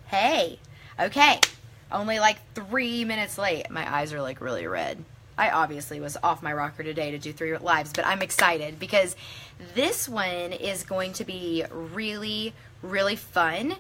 Hey, okay, only like 3 minutes late. My eyes are like really red. I obviously was off my rocker today to do 3 lives, but I'm excited because this one is going to be really, really fun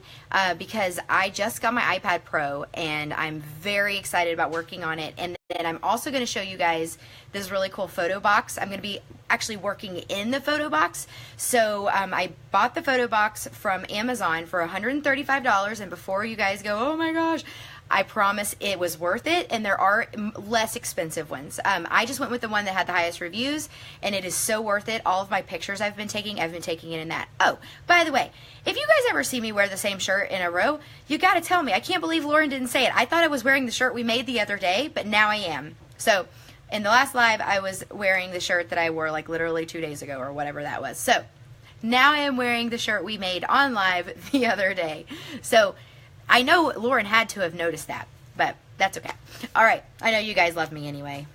because I just got my iPad Pro and I'm very excited about working on it. And then I'm also going to show you guys this really cool photo box. I'm going to be actually working in the photo box. So I bought the photo box from Amazon for $135, and before you guys go, oh my gosh, I promise it was worth it, and there are less expensive ones. I just went with the one that had the highest reviews, and it is so worth it. All of my pictures I've been taking it in that. Oh, by the way, if you guys ever see me wear the same shirt in a row, you got to tell me. I can't believe Lauren didn't say it. I thought I was wearing the shirt we made the other day, but now I am. So in the last live, I was wearing the shirt that I wore like literally 2 days ago or whatever that was. So now I am wearing the shirt we made on live the other day. So I know Lauren had to have noticed that, but that's okay. All right. I know you guys love me anyway.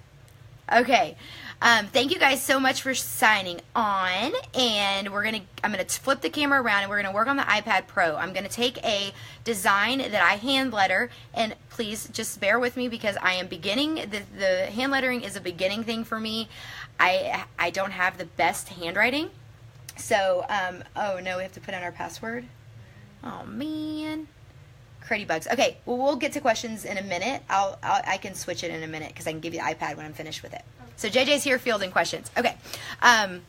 Okay. Thank you guys so much for signing on, and I'm gonna flip the camera around and we're gonna work on the iPad Pro. I'm gonna take a design that I hand letter, and please just bear with me because I am beginning. The hand lettering is a beginning thing for me. I don't have the best handwriting, so oh no, we have to put in our password. Oh man. Cruddy bugs. Okay, well, we'll get to questions in a minute. I can switch it in a minute because I can give you the iPad when I'm finished with it. So JJ's here fielding questions. Okay, I'm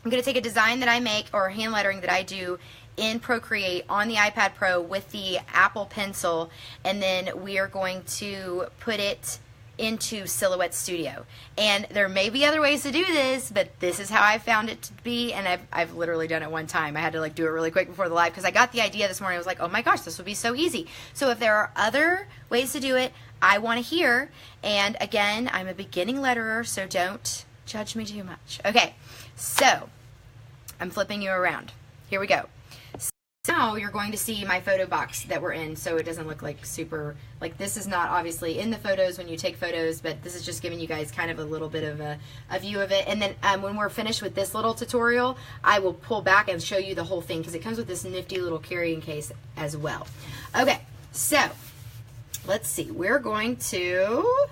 going to take a design that I make or hand lettering that I do in Procreate on the iPad Pro with the Apple Pencil, and then we are going to put it into Silhouette Studio. And there may be other ways to do this, but this is how I found it to be, and I've literally done it one time. I had to like do it really quick before the live because I got the idea this morning. I was like, oh my gosh, this would be so easy. So if there are other ways to do it, I want to hear. And again, I'm a beginning letterer, so don't judge me too much. Okay, so I'm flipping you around. Here we go. Now you're going to see my photo box that we're in, so it doesn't look like super, like this is not obviously in the photos when you take photos, but this is just giving you guys kind of a little bit of a view of it. And then when we're finished with this little tutorial, I will pull back and show you the whole thing because it comes with this nifty little carrying case as well. Okay, so let's see. We're going to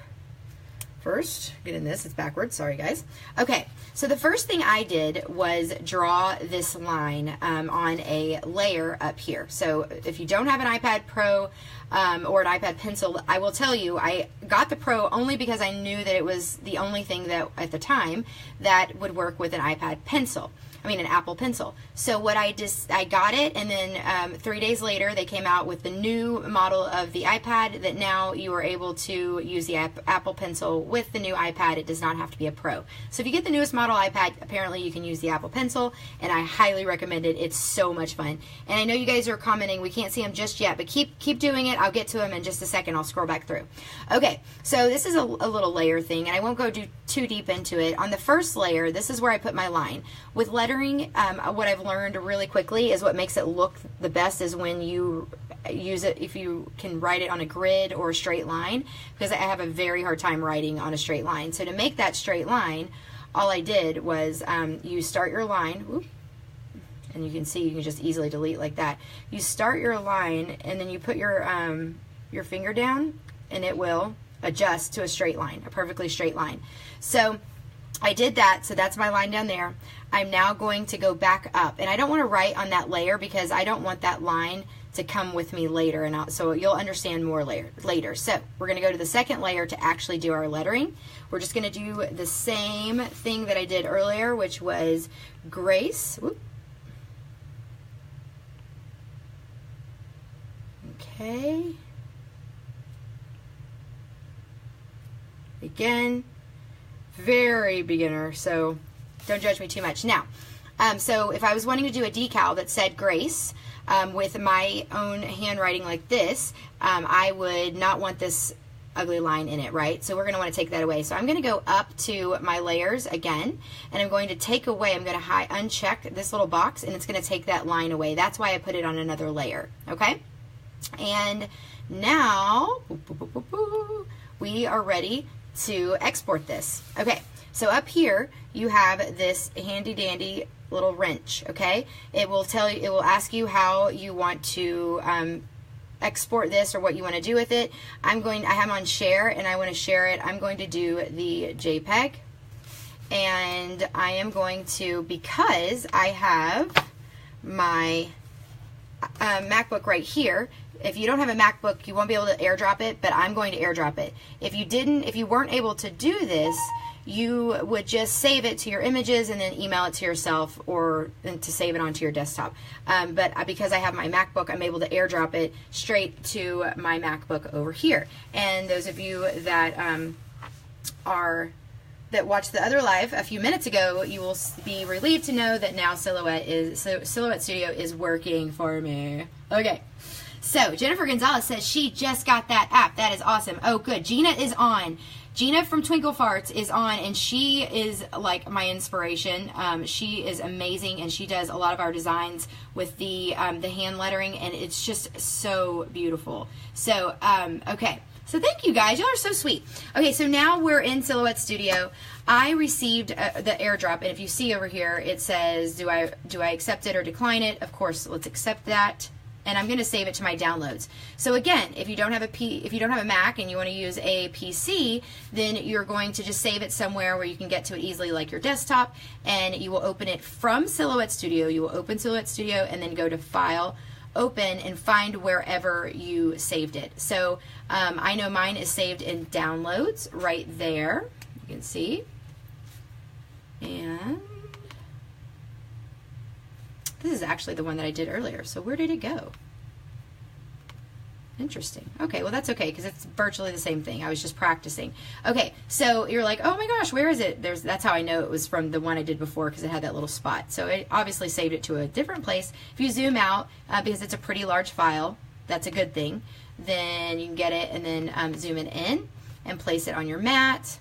first get in this. It's backwards. Sorry, guys. Okay, so the first thing I did was draw this line on a layer up here. So if you don't have an iPad Pro or an iPad Pencil, I will tell you I got the Pro only because I knew that it was the only thing that at the time that would work with an iPad Pencil. I mean, an Apple Pencil. So what I got it, and then 3 days later they came out with the new model of the iPad that now you are able to use the Apple Pencil with the new iPad. It does not have to be a Pro. So if you get the newest model iPad, apparently you can use the Apple Pencil, and I highly recommend it. It's so much fun. And I know you guys are commenting, we can't see them just yet, but keep doing it. I'll get to them in just a second. I'll scroll back through. Okay, so this is a little layer thing, and I won't go too deep into it. On the first layer, this is where I put my line. With lettering, what I've learned really quickly is what makes it look the best is when you use it, if you can write it on a grid or a straight line, because I have a very hard time writing on a straight line. So to make that straight line, all I did was you start your line, whoop, and you can see you can just easily delete like that. You start your line and then you put your finger down and it will adjust to a straight line, a perfectly straight line. So I did that, so that's my line down there. I'm now going to go back up, and I don't want to write on that layer because I don't want that line to come with me later, and so you'll understand more later. So we're going to go to the second layer to actually do our lettering. We're just going to do the same thing that I did earlier, which was Grace. Whoop. Okay. Again, very beginner, so don't judge me too much. Now, so if I was wanting to do a decal that said Grace with my own handwriting like this, I would not want this ugly line in it, right? So we're going to want to take that away. So I'm going to go up to my layers again, and I'm going to take away, I'm going to uncheck this little box, and it's going to take that line away. That's why I put it on another layer, okay? And now, we are ready to export this. Okay, so up here you have this handy dandy little wrench, okay? It will tell you, it will ask you how you want to export this or what you want to do with it. I have on share, and I want to share it. I'm going to do the JPEG, and I am going to, because I have my MacBook right here. If you don't have a MacBook, you won't be able to airdrop it, but I'm going to airdrop it. If you weren't able to do this, you would just save it to your images and then email it to yourself, or to save it onto your desktop. But because I have my MacBook, I'm able to airdrop it straight to my MacBook over here. And those of you that that watched the other live a few minutes ago, you will be relieved to know that now Silhouette Studio is working for me. Okay. So Jennifer Gonzalez says she just got that app. That is awesome. Oh, good. Gina is on. Gina from Twinkle Farts is on, and she is like my inspiration. She is amazing, and she does a lot of our designs with the hand lettering, and it's just so beautiful. So, okay. So thank you guys. Y'all are so sweet. Okay, so now we're in Silhouette Studio. I received the airdrop, and if you see over here, it says, do I accept it or decline it? Of course, let's accept that. And I'm going to save it to my downloads. So again, if you don't have a Mac and you want to use a PC, then you're going to just save it somewhere where you can get to it easily, like your desktop, and you will open it from Silhouette Studio. You will open Silhouette Studio and then go to File, Open, and find wherever you saved it. So I know mine is saved in Downloads right there. You can see. And this is actually the one that I did earlier. So where did it go? Interesting. Okay, well that's okay because it's virtually the same thing. I was just practicing. Okay, so you're like, oh my gosh, where is it? That's how I know it was from the one I did before, because it had that little spot. So it obviously saved it to a different place. If you zoom out, because it's a pretty large file, that's a good thing. Then you can get it and then zoom it in and place it on your mat.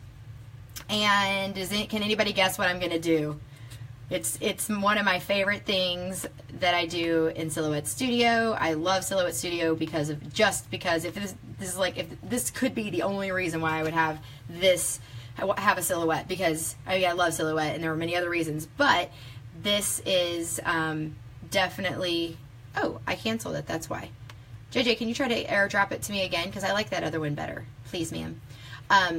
And can anybody guess what I'm going to do? It's one of my favorite things that I do in Silhouette Studio. I love Silhouette Studio because if this could be the only reason why I would have a Silhouette, because I love Silhouette and there are many other reasons, but this is definitely, oh, I canceled it, that's why. JJ, can you try to airdrop it to me again, because I like that other one better, please, ma'am.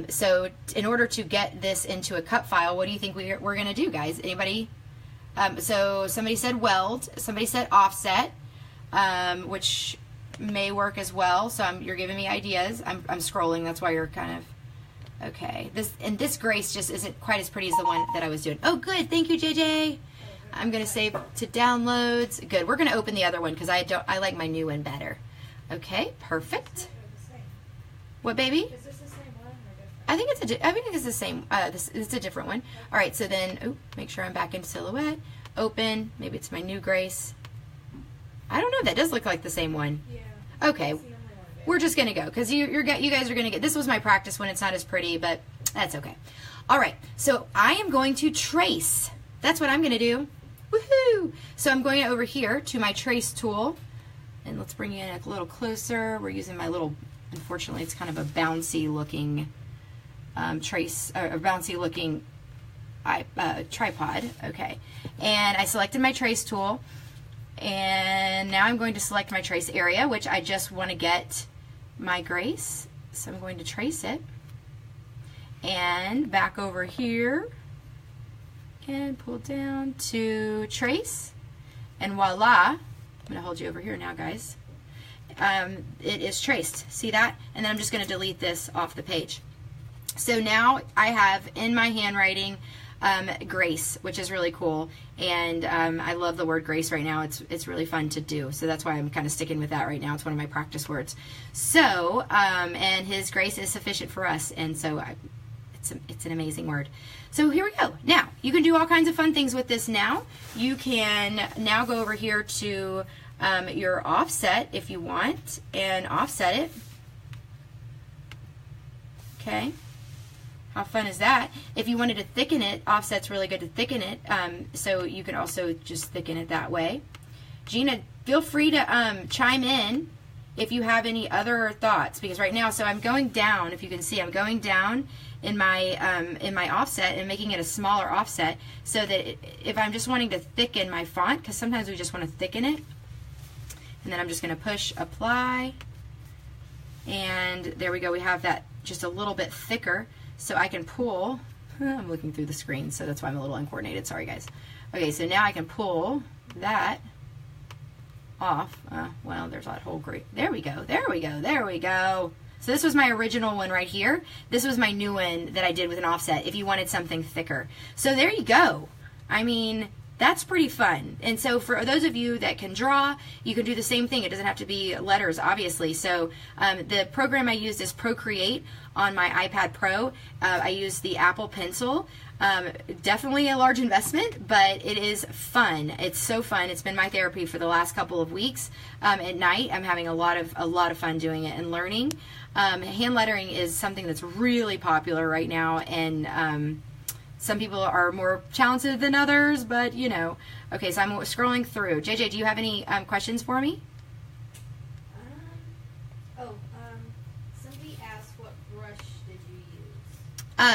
So in order to get this into a cut file, what do you think we're going to do, guys? Anybody? So somebody said weld, somebody said offset, which may work as well. So you're giving me ideas. I'm scrolling. That's why you're kind of, okay. This Grace just isn't quite as pretty as the one that I was doing. Oh, good. Thank you, JJ. I'm going to save to downloads. Good. We're going to open the other one because I like my new one better. Okay, perfect. What, baby? I think it's the same. It's a different one. All right, so then, make sure I'm back into Silhouette. Open. Maybe it's my new Grace. I don't know. That does look like the same one. Yeah. Okay. We're just gonna go because you guys are gonna get. This was my practice one. It's not as pretty, but that's okay. All right. So I am going to trace. That's what I'm gonna do. Woohoo! So I'm going over here to my trace tool, and let's bring it in a little closer. We're using my little. Unfortunately, it's kind of a bouncy looking. A bouncy looking tripod. Okay, and I selected my trace tool, and now I'm going to select my trace area, which I just want to get my Grace, so I'm going to trace it, and back over here and pull down to trace, and voila, I'm going to hold you over here now, guys. It is traced, see that? And then I'm just going to delete this off the page. So now I have in my handwriting Grace, which is really cool, and I love the word Grace right now. It's really fun to do, so that's why I'm kind of sticking with that right now. It's one of my practice words. So and His grace is sufficient for us, and so it's an amazing word. So here we go. Now you can do all kinds of fun things with this. Now you can now go over here to your offset if you want, and offset it. Okay. How fun is that? If you wanted to thicken it, offset's really good to thicken it, so you can also just thicken it that way. Gina, feel free to chime in if you have any other thoughts, because right now, so I'm going down, if you can see, I'm going down in my offset and making it a smaller offset, so that if I'm just wanting to thicken my font, because sometimes we just want to thicken it, And then I'm just going to push apply. And there we go. We have that just a little bit thicker. So I can pull. I'm looking through the screen, so that's why I'm a little uncoordinated. Sorry, guys. Okay, so now I can pull that off. Well, there's that whole great. There we go. There we go. There we go. So this was my original one right here. This was my new one that I did with an offset if you wanted something thicker. So there you go. I mean, that's pretty fun. And so for those of you that can draw, you can do the same thing. It doesn't have to be letters, obviously. So the program I used is Procreate on my iPad Pro. I use the Apple Pencil. Definitely a large investment, but it is fun. It's so fun. It's been my therapy for the last couple of weeks. At night, I'm having a lot of fun doing it and learning. Hand lettering is something that's really popular right now, and some people are more talented than others, but you know. Okay, so I'm scrolling through. JJ, do you have any questions for me? Somebody asked what brush did you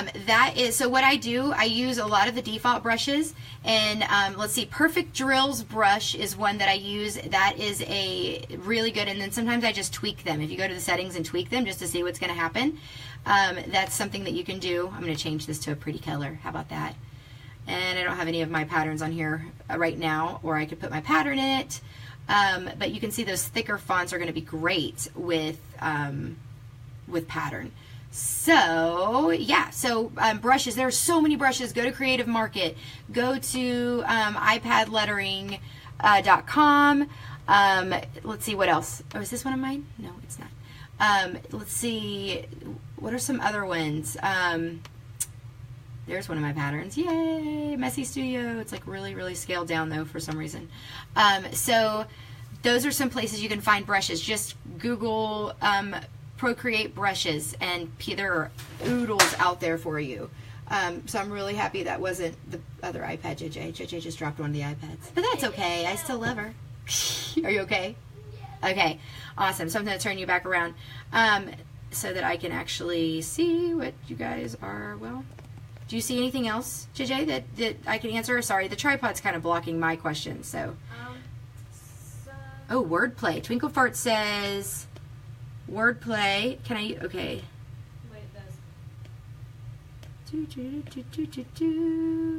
use? That is, so what I do, I use a lot of the default brushes, and let's see, Perfect Drills brush is one that I use. That is a really good, and then sometimes I just tweak them. If you go to the settings and tweak them just to see what's going to happen, that's something that you can do. I'm going to change this to a pretty color. How about that? And I don't have any of my patterns on here right now, or I could put my pattern in it. But you can see those thicker fonts are going to be great with pattern. So yeah, so brushes, there are so many brushes. Go to Creative Market, go to iPadlettering.com. Let's see what else. Oh, is this one of mine? No, it's not. Let's see, what are some other ones? There's one of my patterns. Yay, Messy Studio. It's like really, really scaled down though for some reason. So those are some places you can find brushes. Just Google Procreate brushes, and there are oodles out there for you. So I'm really happy that wasn't the other iPad, JJ. JJ just dropped one of the iPads. But that's okay. I still love her. Are you okay? Okay. Awesome. So I'm going to turn you back around so that I can actually see what you guys are. Well, do you see anything else, JJ, that I can answer? Sorry, the tripod's kind of blocking my questions. So. Oh, wordplay. Twinkle Fart says... Wordplay. Can I? Okay. Wait,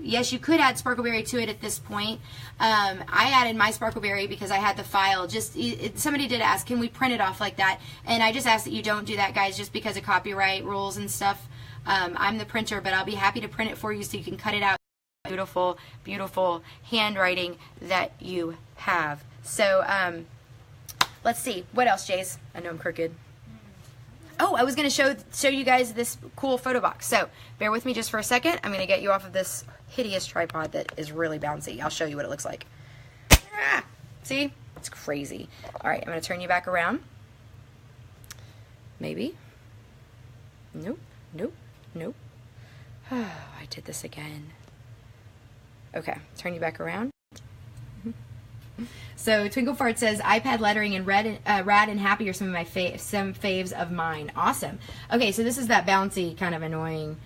Yes, you could add Sparkleberry to it at this point. I added my Sparkleberry because I had the file. Somebody did ask, can we print it off like that? And I just asked that you don't do that, guys, just because of copyright rules and stuff. I'm the printer, but I'll be happy to print it for you so you can cut it out. Beautiful, beautiful handwriting that you have. So, let's see. What else, Jace? I know I'm crooked. Oh, I was going to show you guys this cool photo box. So bear with me just for a second. I'm going to get you off of this hideous tripod that is really bouncy. I'll show you what it looks like. Ah, see? It's crazy. All right, I'm going to turn you back around. Maybe. Nope, nope, nope. Oh, I did this again. Okay, turn you back around. So Twinkle Fart says iPad lettering and Rad and Happy are some of my faves of mine. Awesome. Okay, so this is that bouncy kind of annoying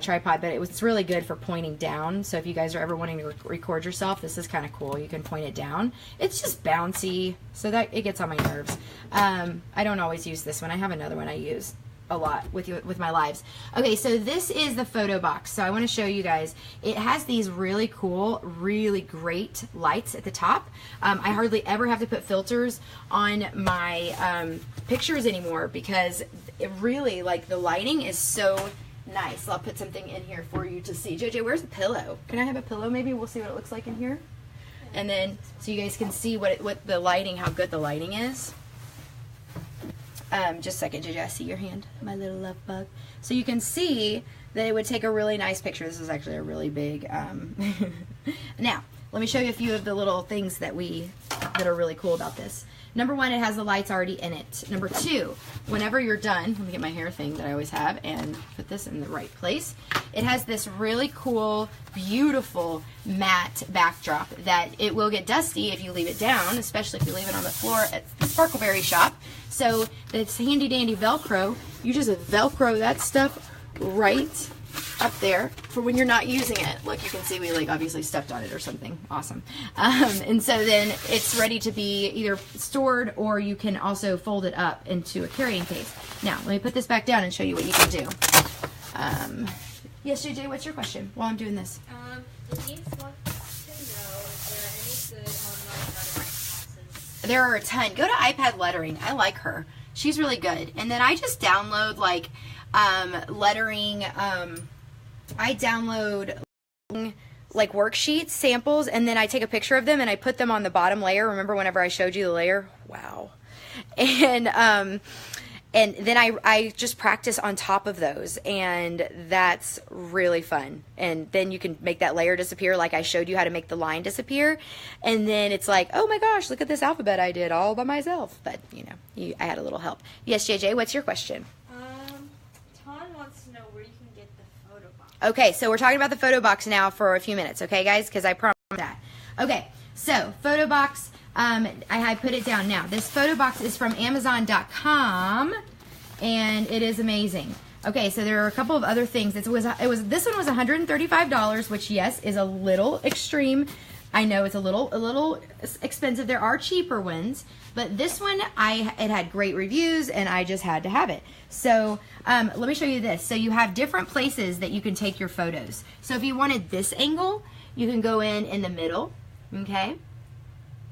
tripod, but it's really good for pointing down. So if you guys are ever wanting to record yourself, this is kind of cool. You can point it down. It's just bouncy, so that it gets on my nerves. I don't always use this one. I have another one I use a lot with my lives. Okay, so this is the photo box. So I want to show you guys. It has these really cool, really great lights at the top. I hardly ever have to put filters on my pictures anymore because it really, like, the lighting is so nice. I'll put something in here for you to see. JJ, where's a pillow? Can I have a pillow maybe? We'll see what it looks like in here. And then so you guys can see what the lighting, how good the lighting is. Just a second, JJ, I see your hand, my little love bug. So you can see that it would take a really nice picture. This is actually a really big, Now, let me show you a few of the little things that are really cool about this. Number one, it has the lights already in it. Number two, whenever you're done, let me get my hair thing that I always have and put this in the right place. It has this really cool, beautiful matte backdrop that it will get dusty if you leave it down, especially if you leave it on the floor at the Sparkleberry shop. So it's handy dandy Velcro. You just Velcro that stuff right up there for when you're not using it. Look, you can see we like obviously stepped on it or something. Awesome. And so then it's ready to be either stored, or you can also fold it up into a carrying case. Now, let me put this back down and show you what you can do. Yes, JJ, what's your question while I'm doing this? Denise wants to know if there are any good online lettering classes. There are a ton. Go to iPad Lettering. I like her. She's really good. And then I just download like lettering. I download like worksheets, samples, and then I take a picture of them and I put them on the bottom layer. Remember whenever I showed you the layer? Wow. And then I just practice on top of those, and that's really fun. And then you can make that layer disappear, like I showed you how to make the line disappear. And then it's like, oh my gosh, look at this alphabet I did all by myself. But, you know, I had a little help. Yes, JJ, what's your question? Ton wants to know where you can get the photo box. Okay, so we're talking about the photo box now for a few minutes, okay, guys? Because I promised that. Okay, so photo box. I put it down now. This photo box is from Amazon.com, and it is amazing. Okay, so there are a couple of other things. This one was $135, which yes is a little extreme. I know it's a little expensive. There are cheaper ones, but this one it had great reviews, and I just had to have it. So let me show you this. So you have different places that you can take your photos. So if you wanted this angle, you can go in the middle. Okay.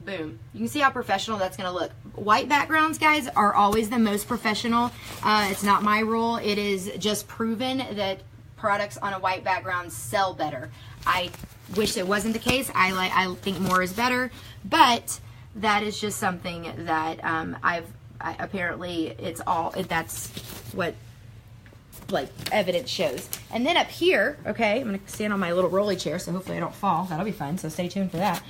Boom. You can see how professional that's going to look. White backgrounds, guys, are always the most professional. It's not my rule. It is just proven that products on a white background sell better. I wish it wasn't the case. I think more is better, but that is just something that apparently that's what like evidence shows. And then up here, okay, I'm gonna stand on my little rolly chair, so hopefully I don't fall. That'll be fun, so stay tuned for that.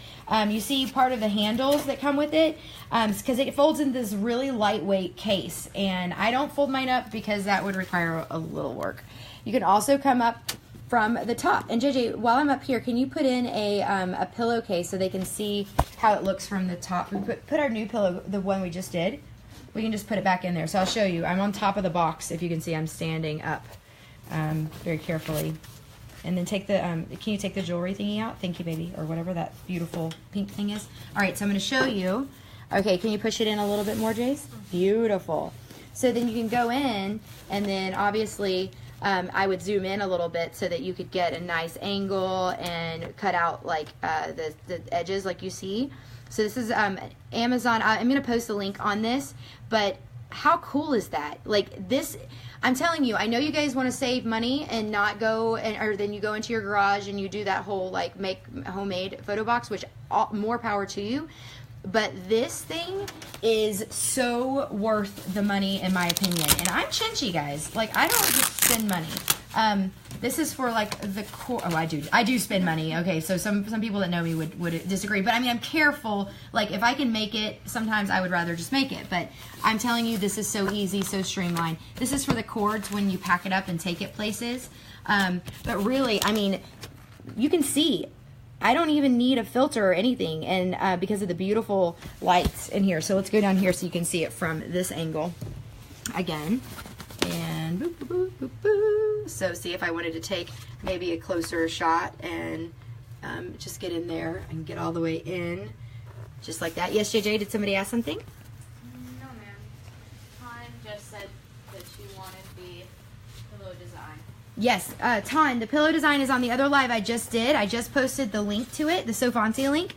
You see part of the handles that come with it, because it folds in this really lightweight case, and I don't fold mine up because that would require a little work. You can also come up from the top. And JJ, while I'm up here, can you put in a pillowcase so they can see how it looks from the top? We put our new pillow, the one we just did. We can just put it back in there. So I'll show you. I'm on top of the box. If you can see, I'm standing up very carefully. And then take the, can you take the jewelry thingy out? Thank you, baby. Or whatever that beautiful pink thing is. All right, so I'm going to show you. Okay, can you push it in a little bit more, Jace? Beautiful. So then you can go in, and then obviously I would zoom in a little bit so that you could get a nice angle and cut out like the edges like you see. So this is Amazon. I'm going to post a link on this, but how cool is that? Like this, I'm telling you, I know you guys want to save money and not go, or then you go into your garage and you do that whole like make homemade photo box, which more power to you. But this thing is so worth the money in my opinion. And I'm chinchy, guys. Like I don't just spend money. This is for like the core. Oh, I do spend money. Okay, so some people that know me would disagree. But I mean, I'm careful. Like if I can make it, sometimes I would rather just make it. But I'm telling you, this is so easy, so streamlined. This is for the cords when you pack it up and take it places. But really, I mean, you can see. I don't even need a filter or anything, and because of the beautiful lights in here. So let's go down here so you can see it from this angle again. And boop, boop, boop, boop, boop. So see if I wanted to take maybe a closer shot and just get in there and get all the way in, just like that. Yes, JJ, did somebody ask something? No, ma'am. Time just said that she wanted the pillow design. Yes, Ton, the pillow design is on the other live I just did. I just posted the link to it, the Sofancy link.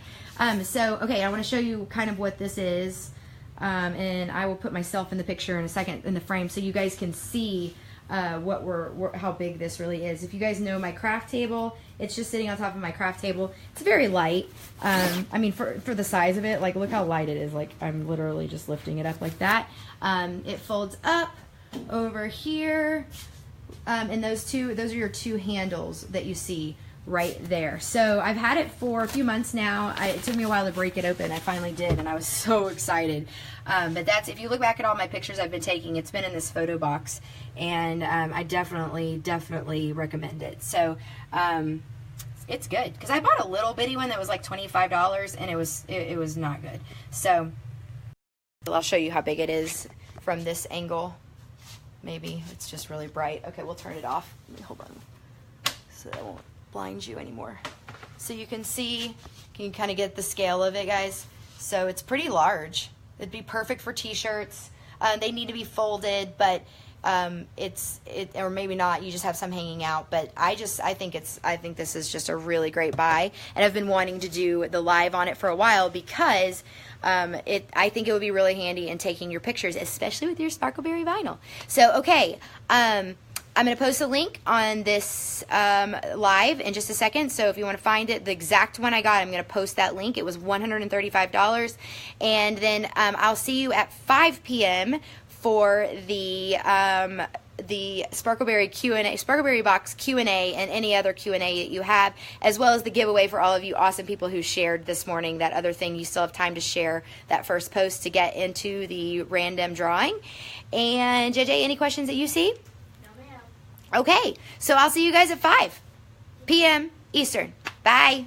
So, okay, I want to show you kind of what this is. And I will put myself in the picture in a second in the frame so you guys can see how big this really is. If you guys know my craft table, it's just sitting on top of my craft table. It's very light. I mean, for the size of it, like look how light it is. Like I'm literally just lifting it up like that. It folds up over here. And those are your two handles that you see right there. So I've had it for a few months now. It took me a while to break it open. I finally did, and I was so excited. But that's, if you look back at all my pictures I've been taking, it's been in this photo box, and I definitely recommend it. So it's good, because I bought a little bitty one that was like $25, and it was not good. So I'll show you how big it is from this angle. Maybe it's just really bright. Okay, we'll turn it off. Hold on. so that I won't blind you anymore. So you can see, can you kind of get the scale of it, guys? So it's pretty large. It'd be perfect for t-shirts. They need to be folded, but or maybe not, you just have some hanging out, but I think this is just a really great buy, and I've been wanting to do the live on it for a while because I think it would be really handy in taking your pictures, especially with your Sparkleberry vinyl. So okay, I'm going to post a link on this live in just a second. So if you want to find it, the exact one I got, I'm going to post that link. It was $135. And then I'll see you at 5 p.m. for the Sparkleberry Q&A, Sparkleberry Box Q&A, and any other Q&A that you have, as well as the giveaway for all of you awesome people who shared this morning. That other thing, you still have time to share that first post to get into the random drawing. And JJ, any questions that you see? Okay, so I'll see you guys at 5 p.m. Eastern. Bye.